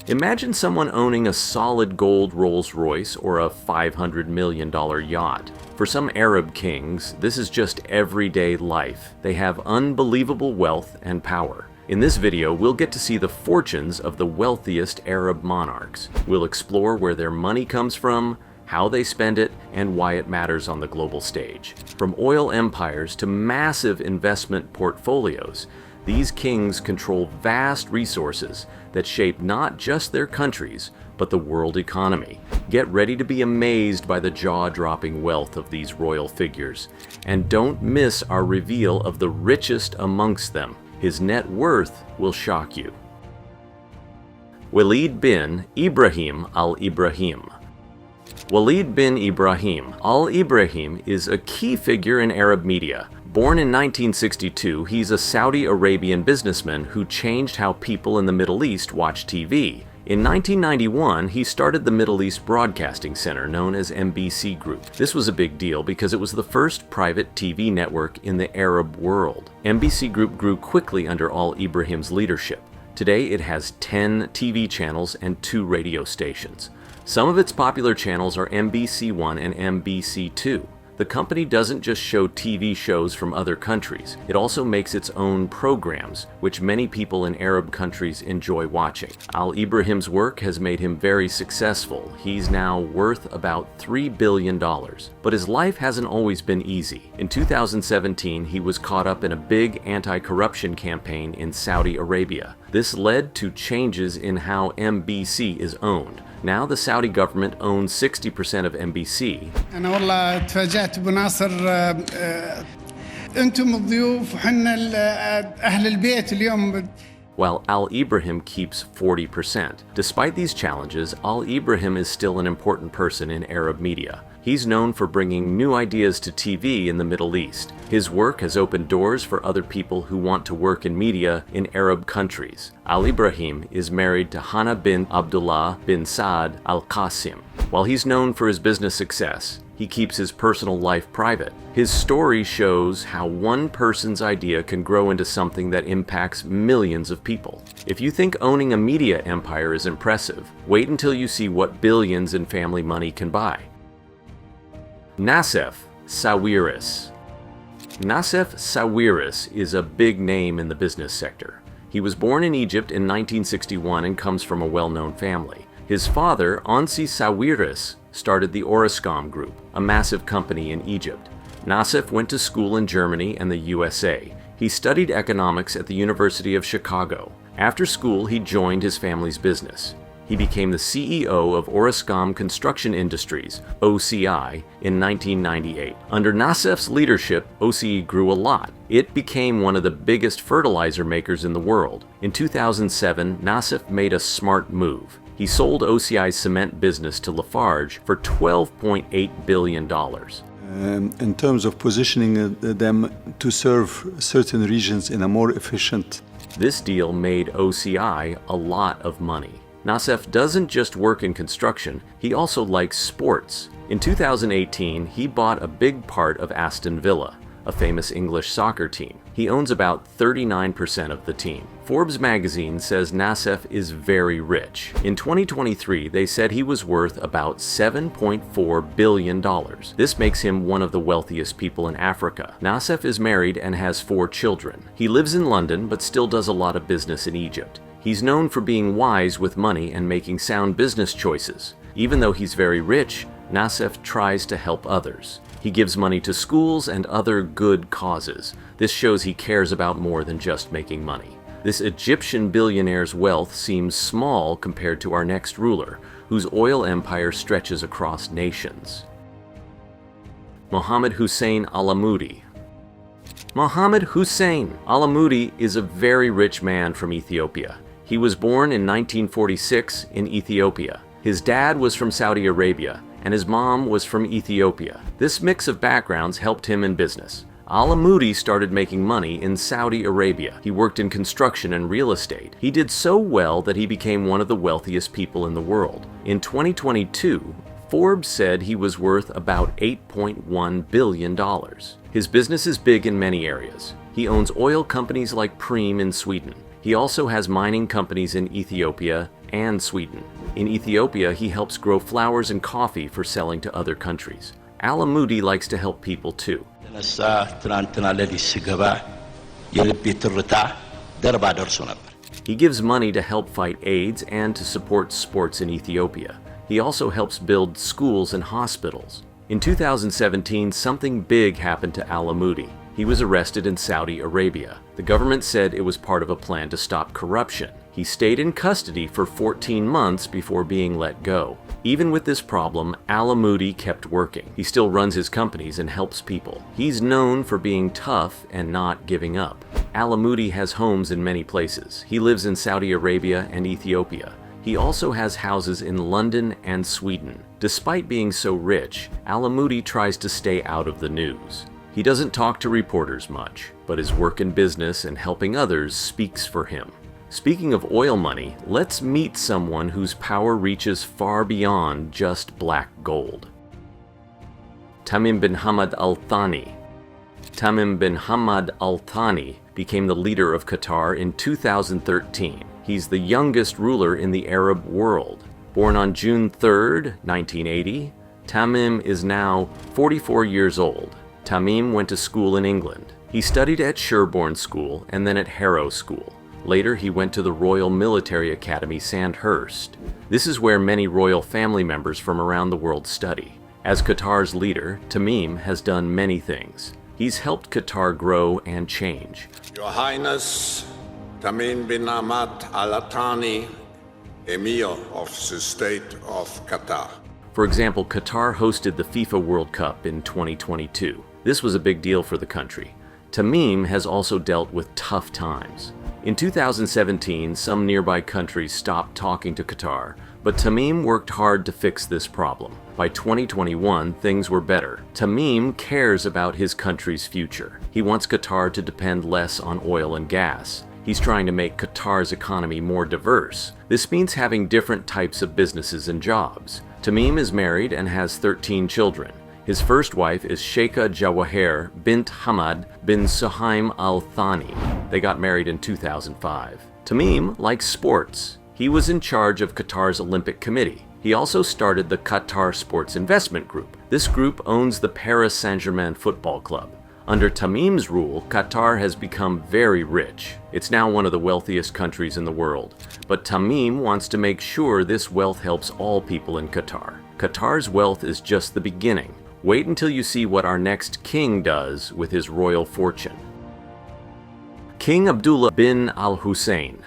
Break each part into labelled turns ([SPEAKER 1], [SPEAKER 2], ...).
[SPEAKER 1] Imagine someone owning a solid gold Rolls-Royce or a $500 million yacht. For some Arab kings, this is just everyday life. They have unbelievable wealth and power. In this video, we'll get to see the fortunes of the wealthiest Arab monarchs. We'll explore where their money comes from, how they spend it, and why it matters on the global stage. From oil empires to massive investment portfolios, these kings control vast resources that shape not just their countries, but the world economy. Get ready to be amazed by the jaw-dropping wealth of these royal figures. And don't miss our reveal of the richest amongst them. His net worth will shock you. Walid bin Ibrahim al-Ibrahim. Walid bin Ibrahim al-Ibrahim is a key figure in Arab media. Born in 1962, he's a Saudi Arabian businessman who changed how people in the Middle East watch TV. In 1991, he started the Middle East Broadcasting Center, known as MBC Group. This was a big deal because it was the first private TV network in the Arab world. MBC Group grew quickly under al-Ibrahim's leadership. Today, it has 10 TV channels and 2 radio stations. Some of its popular channels are MBC1 and MBC2. The company doesn't just show TV shows from other countries. It also makes its own programs, which many people in Arab countries enjoy watching. Al-Ibrahim's work has made him very successful. He's now worth about $3 billion. But his life hasn't always been easy. In 2017, he was caught up in a big anti-corruption campaign in Saudi Arabia. This led to changes in how MBC is owned. Now the Saudi government owns 60% of MBC.
[SPEAKER 2] أنا والله تفاجأت بناصر أنتم الضيوف وحنا أهل البيت اليوم.
[SPEAKER 1] While Al-Ibrahim keeps 40%. Despite these challenges, Al-Ibrahim is still an important person in Arab media. He's known for bringing new ideas to TV in the Middle East. His work has opened doors for other people who want to work in media in Arab countries. Al-Ibrahim is married to Hana bin Abdullah bin Saad al-Qasim. While he's known for his business success, he keeps his personal life private. His story shows how one person's idea can grow into something that impacts millions of people. If you think owning a media empire is impressive, wait until you see what billions in family money can buy. Nassef Sawiris. Nassef Sawiris is a big name in the business sector. He was born in Egypt in 1961 and comes from a well-known family. His father, Ansi Sawiris, started the Orascom Group, a massive company in Egypt. Nassef went to school in Germany and the USA. He studied economics at the University of Chicago. After school, he joined his family's business. He became the CEO of Orascom Construction Industries, OCI, in 1998. Under Nassef's leadership, OCI grew a lot. It became one of the biggest fertilizer makers in the world. In 2007, Nassef made a smart move. He sold OCI's cement business to Lafarge for $12.8 billion.
[SPEAKER 3] In terms of positioning them to serve certain regions in a more efficient.
[SPEAKER 1] This deal made OCI a lot of money. Nassef doesn't just work in construction, he also likes sports. In 2018, he bought a big part of Aston Villa, a famous English soccer team. He owns about 39% of the team. Forbes magazine says Nassef is very rich. In 2023, they said he was worth about $7.4 billion. This makes him one of the wealthiest people in Africa. Nassef is married and has 4 children. He lives in London but still does a lot of business in Egypt. He's known for being wise with money and making sound business choices. Even though he's very rich, Nassef tries to help others. He gives money to schools and other good causes. This shows he cares about more than just making money. This Egyptian billionaire's wealth seems small compared to our next ruler, whose oil empire stretches across nations. Mohammed Hussein Alamoudi. Mohammed Hussein Alamoudi is a very rich man from Ethiopia. He was born in 1946 in Ethiopia. His dad was from Saudi Arabia, and his mom was from Ethiopia. This mix of backgrounds helped him in business. Alamoudi started making money in Saudi Arabia. He worked in construction and real estate. He did so well that he became one of the wealthiest people in the world. In 2022, Forbes said he was worth about $8.1 billion. His business is big in many areas. He owns oil companies like Preem in Sweden. He also has mining companies in Ethiopia, and Sweden. In Ethiopia, he helps grow flowers and coffee for selling to other countries. Alamoudi likes to help people too. He gives money to help fight AIDS and to support sports in Ethiopia. He also helps build schools and hospitals. In 2017, something big happened to Alamoudi. He was arrested in Saudi Arabia. The government said it was part of a plan to stop corruption. He stayed in custody for 14 months before being let go. Even with this problem, Alamoudi kept working. He still runs his companies and helps people. He's known for being tough and not giving up. Alamoudi has homes in many places. He lives in Saudi Arabia and Ethiopia. He also has houses in London and Sweden. Despite being so rich, Alamoudi tries to stay out of the news. He doesn't talk to reporters much, but his work in business and helping others speaks for him. Speaking of oil money, let's meet someone whose power reaches far beyond just black gold. Tamim bin Hamad Al Thani. Tamim bin Hamad Al Thani became the leader of Qatar in 2013. He's the youngest ruler in the Arab world. Born on June 3, 1980, Tamim is now 44 years old. Tamim went to school in England. He studied at Sherborne School and then at Harrow School. Later, he went to the Royal Military Academy, Sandhurst. This is where many royal family members from around the world study. As Qatar's leader, Tamim has done many things. He's helped Qatar grow and change.
[SPEAKER 4] Your Highness Tamim bin Hamad Al Thani, Emir of the State of Qatar.
[SPEAKER 1] For example, Qatar hosted the FIFA World Cup in 2022. This was a big deal for the country. Tamim has also dealt with tough times. In 2017, some nearby countries stopped talking to Qatar, but Tamim worked hard to fix this problem. By 2021, things were better. Tamim cares about his country's future. He wants Qatar to depend less on oil and gas. He's trying to make Qatar's economy more diverse. This means having different types of businesses and jobs. Tamim is married and has 13 children. His first wife is Sheikha Jawahir bint Hamad bin Suhaim Al Thani. They got married in 2005. Tamim likes sports. He was in charge of Qatar's Olympic Committee. He also started the Qatar Sports Investment Group. This group owns the Paris Saint-Germain football club. Under Tamim's rule, Qatar has become very rich. It's now one of the wealthiest countries in the world. But Tamim wants to make sure this wealth helps all people in Qatar. Qatar's wealth is just the beginning. Wait until you see what our next king does with his royal fortune. King Abdullah bin al-Hussein.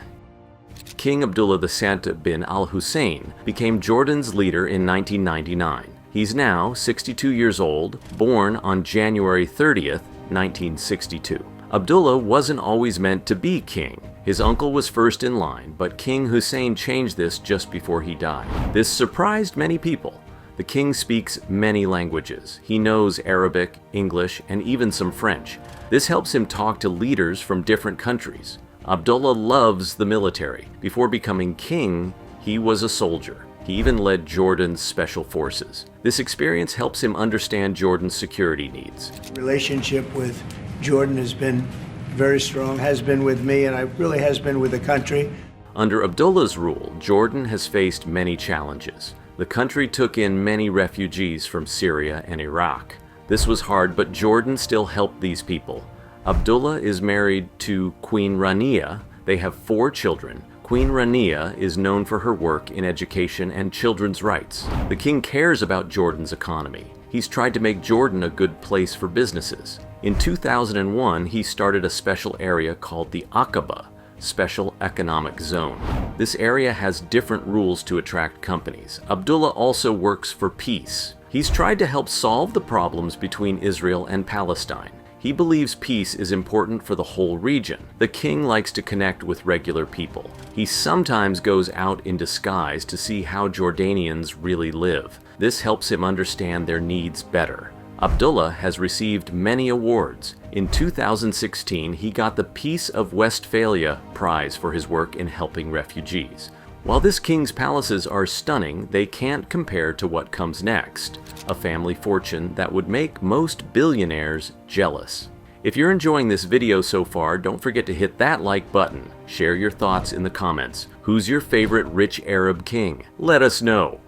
[SPEAKER 1] King Abdullah II bin al-Hussein became Jordan's leader in 1999. He's now 62 years old, born on January 30th, 1962. Abdullah wasn't always meant to be king. His uncle was first in line, but King Hussein changed this just before he died. This surprised many people. The king speaks many languages. He knows Arabic, English, and even some French. This helps him talk to leaders from different countries. Abdullah loves the military. Before becoming king, he was a soldier. He even led Jordan's special forces. This experience helps him understand Jordan's security needs.
[SPEAKER 5] Relationship with Jordan has been very strong, has been with me, and it really has been with the country.
[SPEAKER 1] Under Abdullah's rule, Jordan has faced many challenges. The country took in many refugees from Syria and Iraq. This was hard, but Jordan still helped these people. Abdullah is married to Queen Rania. They have 4 children. Queen Rania is known for her work in education and children's rights. The king cares about Jordan's economy. He's tried to make Jordan a good place for businesses. In 2001, he started a special area called the Aqaba, Special Economic Zone. This area has different rules to attract companies. Abdullah also works for peace. He's tried to help solve the problems between Israel and Palestine. He believes peace is important for the whole region. The king likes to connect with regular people. He sometimes goes out in disguise to see how Jordanians really live. This helps him understand their needs better. Abdullah has received many awards. In 2016, he got the Peace of Westphalia Prize for his work in helping refugees. While this king's palaces are stunning, they can't compare to what comes next, a family fortune that would make most billionaires jealous. If you're enjoying this video so far, don't forget to hit that like button. Share your thoughts in the comments. Who's your favorite rich Arab king? Let us know.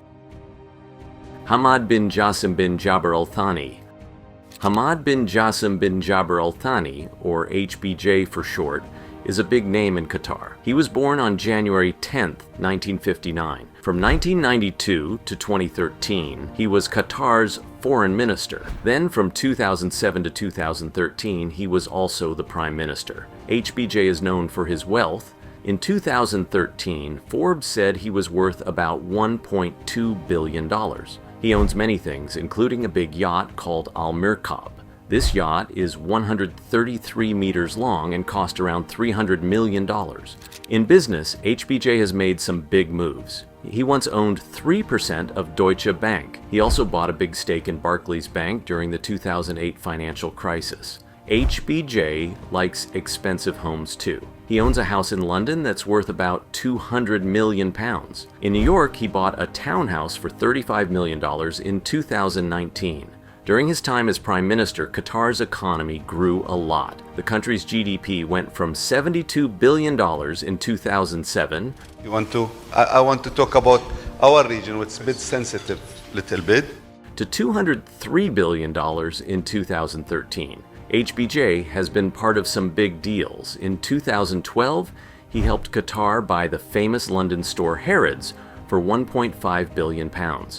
[SPEAKER 1] Hamad bin Jassim bin Jabir Al Thani. Hamad bin Jassim bin Jabir Al Thani, or HBJ for short, is a big name in Qatar. He was born on January 10, 1959. From 1992 to 2013, he was Qatar's foreign minister. Then from 2007 to 2013, he was also the prime minister. HBJ is known for his wealth. In 2013, Forbes said he was worth about $1.2 billion. He owns many things, including a big yacht called Al Mirkab. This yacht is 133 meters long and cost around $300 million. In business, HBJ has made some big moves. He once owned 3% of Deutsche Bank. He also bought a big stake in Barclays Bank during the 2008 financial crisis. HBJ likes expensive homes too. He owns a house in London that's worth about £200 million. In New York, he bought a townhouse for $35 million in 2019. During his time as Prime Minister, Qatar's economy grew a lot. The country's GDP went from $72 billion in 2007
[SPEAKER 6] I want to talk about our region, which is a bit sensitive, little bit,
[SPEAKER 1] to $203 billion in 2013. HBJ has been part of some big deals. In 2012, he helped Qatar buy the famous London store Harrods for £1.5 billion.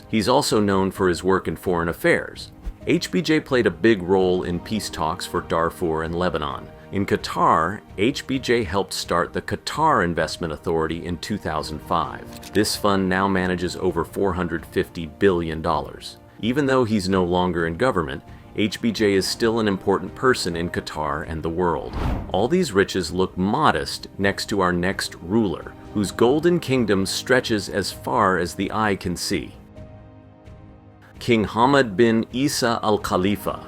[SPEAKER 1] He's also known for his work in foreign affairs. HBJ played a big role in peace talks for Darfur and Lebanon. In Qatar, HBJ helped start the Qatar Investment Authority in 2005. This fund now manages over $450 billion. Even though he's no longer in government, HBJ is still an important person in Qatar and the world. All these riches look modest next to our next ruler, whose golden kingdom stretches as far as the eye can see. King Hamad bin Isa Al Khalifa.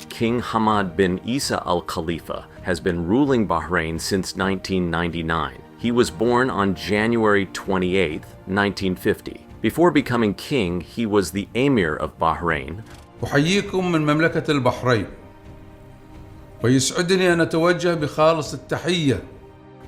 [SPEAKER 1] King Hamad bin Isa Al Khalifa has been ruling Bahrain since 1999. He was born on January 28, 1950. Before becoming king, he was the Emir of Bahrain.
[SPEAKER 7] أحييكم من مملكة البحرين ويسعدني أن أتوجه بخالص التحية.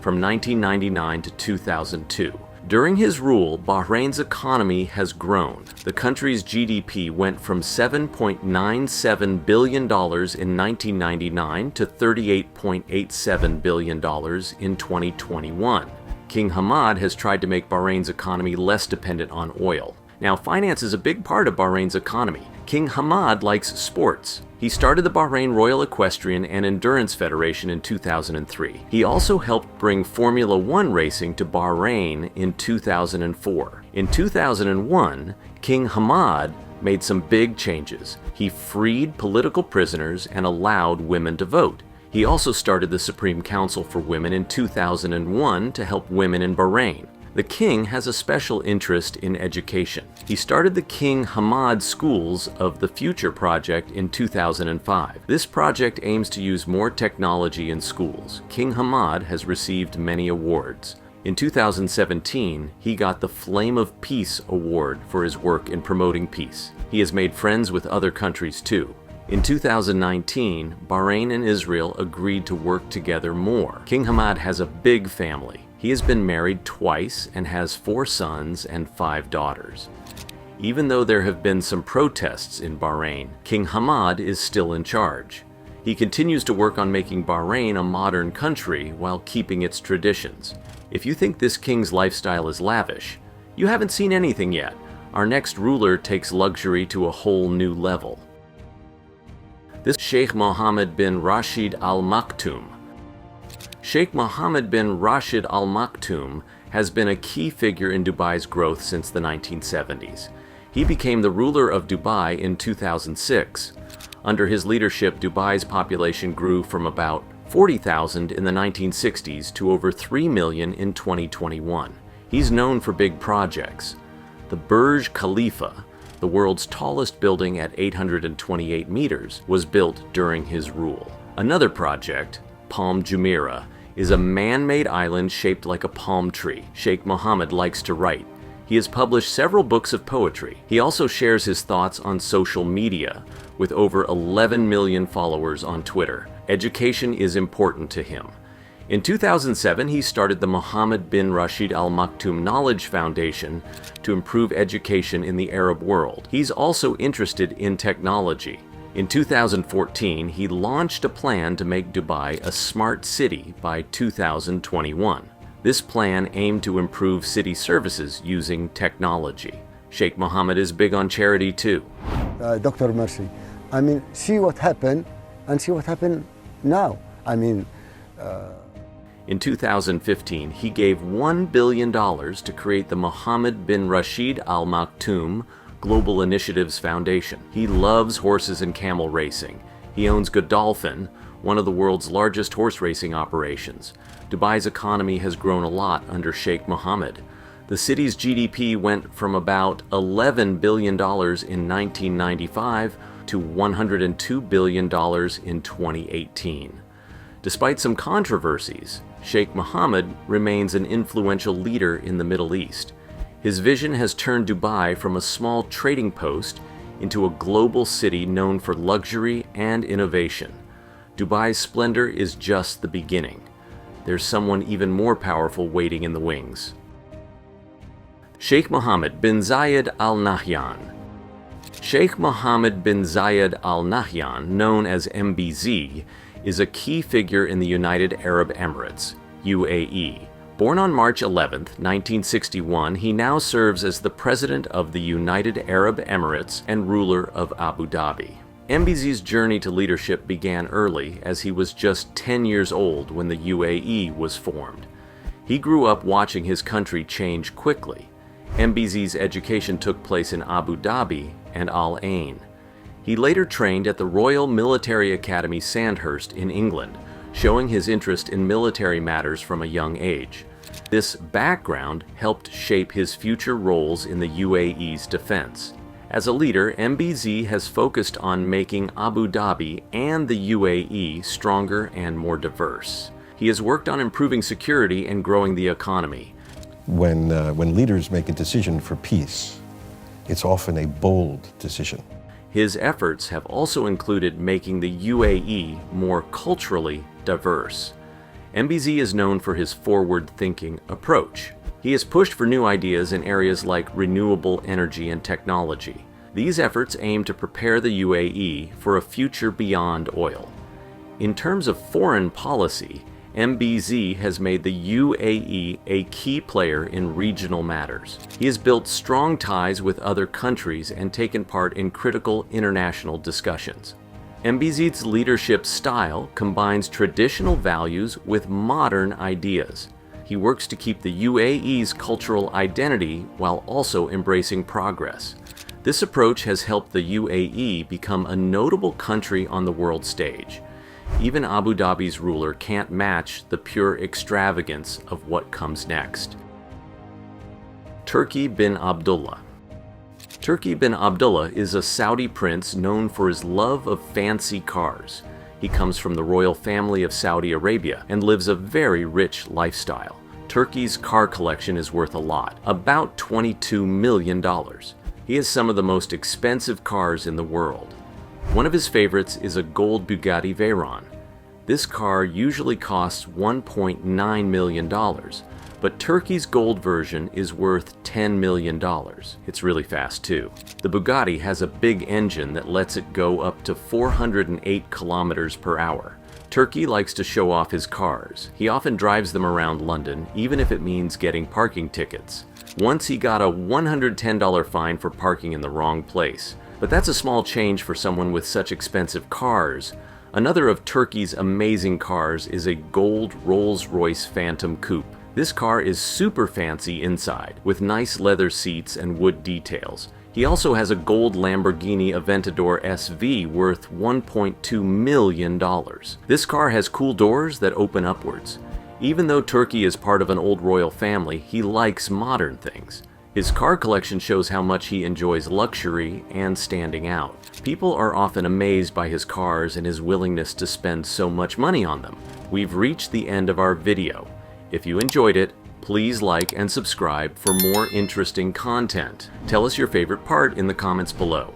[SPEAKER 1] From 1999 to 2002. During his rule, Bahrain's economy has grown. The country's GDP went from $7.97 billion in 1999 to $38.87 billion in 2021. King Hamad has tried to make Bahrain's economy less dependent on oil. Now, finance is a big part of Bahrain's economy. King Hamad likes sports. He started the Bahrain Royal Equestrian and Endurance Federation in 2003. He also helped bring Formula One racing to Bahrain in 2004. In 2001, King Hamad made some big changes. He freed political prisoners and allowed women to vote. He also started the Supreme Council for Women in 2001 to help women in Bahrain. The king has a special interest in education. He started the King Hamad Schools of the Future project in 2005. This project aims to use more technology in schools. King Hamad has received many awards. In 2017, he got the Flame of Peace Award for his work in promoting peace. He has made friends with other countries too. In 2019, Bahrain and Israel agreed to work together more. King Hamad has a big family. He has been married twice and has 4 sons and 5 daughters. Even though there have been some protests in Bahrain, King Hamad is still in charge. He continues to work on making Bahrain a modern country while keeping its traditions. If you think this king's lifestyle is lavish, you haven't seen anything yet. Our next ruler takes luxury to a whole new level. This Sheikh Mohammed bin Rashid Al Maktoum. Sheikh Mohammed bin Rashid Al Maktoum has been a key figure in Dubai's growth since the 1970s. He became the ruler of Dubai in 2006. Under his leadership, Dubai's population grew from about 40,000 in the 1960s to over 3 million in 2021. He's known for big projects. The Burj Khalifa, the world's tallest building at 828 meters, was built during his rule. Another project, Palm Jumeirah, is a man-made island shaped like a palm tree. Sheikh Mohammed likes to write. He has published several books of poetry. He also shares his thoughts on social media, with over 11 million followers on Twitter. Education is important to him. In 2007, he started the Mohammed bin Rashid Al Maktoum Knowledge Foundation to improve education in the Arab world. He's also interested in technology. In 2014, he launched a plan to make Dubai a smart city by 2021. This plan aimed to improve city services using technology. Sheikh Mohammed is big on charity too.
[SPEAKER 8] Dr. Mercy, I mean, see what happened and see what happened now. I mean,
[SPEAKER 1] in 2015, he gave $1 billion to create the Mohammed bin Rashid Al Maktoum Global Initiatives Foundation. He loves horses and camel racing. He owns Godolphin, one of the world's largest horse racing operations. Dubai's economy has grown a lot under Sheikh Mohammed. The city's GDP went from about $11 billion in 1995 to $102 billion in 2018. Despite some controversies, Sheikh Mohammed remains an influential leader in the Middle East. His vision has turned Dubai from a small trading post into a global city known for luxury and innovation. Dubai's splendor is just the beginning. There's someone even more powerful waiting in the wings. Sheikh Mohammed bin Zayed Al Nahyan. Sheikh Mohammed bin Zayed Al Nahyan, known as MBZ, is a key figure in the United Arab Emirates, UAE. Born on March 11, 1961, he now serves as the President of the United Arab Emirates and ruler of Abu Dhabi. MBZ's journey to leadership began early, as he was just 10 years old when the UAE was formed. He grew up watching his country change quickly. MBZ's education took place in Abu Dhabi and Al Ain. He later trained at the Royal Military Academy Sandhurst in England, showing his interest in military matters from a young age. This background helped shape his future roles in the UAE's defense. As a leader, MBZ has focused on making Abu Dhabi and the UAE stronger and more diverse. He has worked on improving security and growing the economy.
[SPEAKER 9] When leaders make a decision for peace, it's often a bold decision.
[SPEAKER 1] His efforts have also included making the UAE more culturally diverse. MBZ is known for his forward-thinking approach. He has pushed for new ideas in areas like renewable energy and technology. These efforts aim to prepare the UAE for a future beyond oil. In terms of foreign policy, MBZ has made the UAE a key player in regional matters. He has built strong ties with other countries and taken part in critical international discussions. MBZ's leadership style combines traditional values with modern ideas. He works to keep the UAE's cultural identity while also embracing progress. This approach has helped the UAE become a notable country on the world stage. Even Abu Dhabi's ruler can't match the pure extravagance of what comes next. Turki bin Abdullah. Turki bin Abdullah is a Saudi prince known for his love of fancy cars. He comes from the royal family of Saudi Arabia and lives a very rich lifestyle. Turki's car collection is worth a lot, about $22 million. He has some of the most expensive cars in the world. One of his favorites is a gold Bugatti Veyron. This car usually costs $1.9 million, but Turki's gold version is worth $10 million. It's really fast too. The Bugatti has a big engine that lets it go up to 408 kilometers per hour. Turki likes to show off his cars. He often drives them around London, even if it means getting parking tickets. Once he got a $110 fine for parking in the wrong place. But that's a small change for someone with such expensive cars. Another of Turki's amazing cars is a gold Rolls-Royce Phantom Coupe. This car is super fancy inside, with nice leather seats and wood details. He also has a gold Lamborghini Aventador SV worth $1.2 million. This car has cool doors that open upwards. Even though Turki is part of an old royal family, he likes modern things. His car collection shows how much he enjoys luxury and standing out. People are often amazed by his cars and his willingness to spend so much money on them. We've reached the end of our video. If you enjoyed it, please like and subscribe for more interesting content. Tell us your favorite part in the comments below.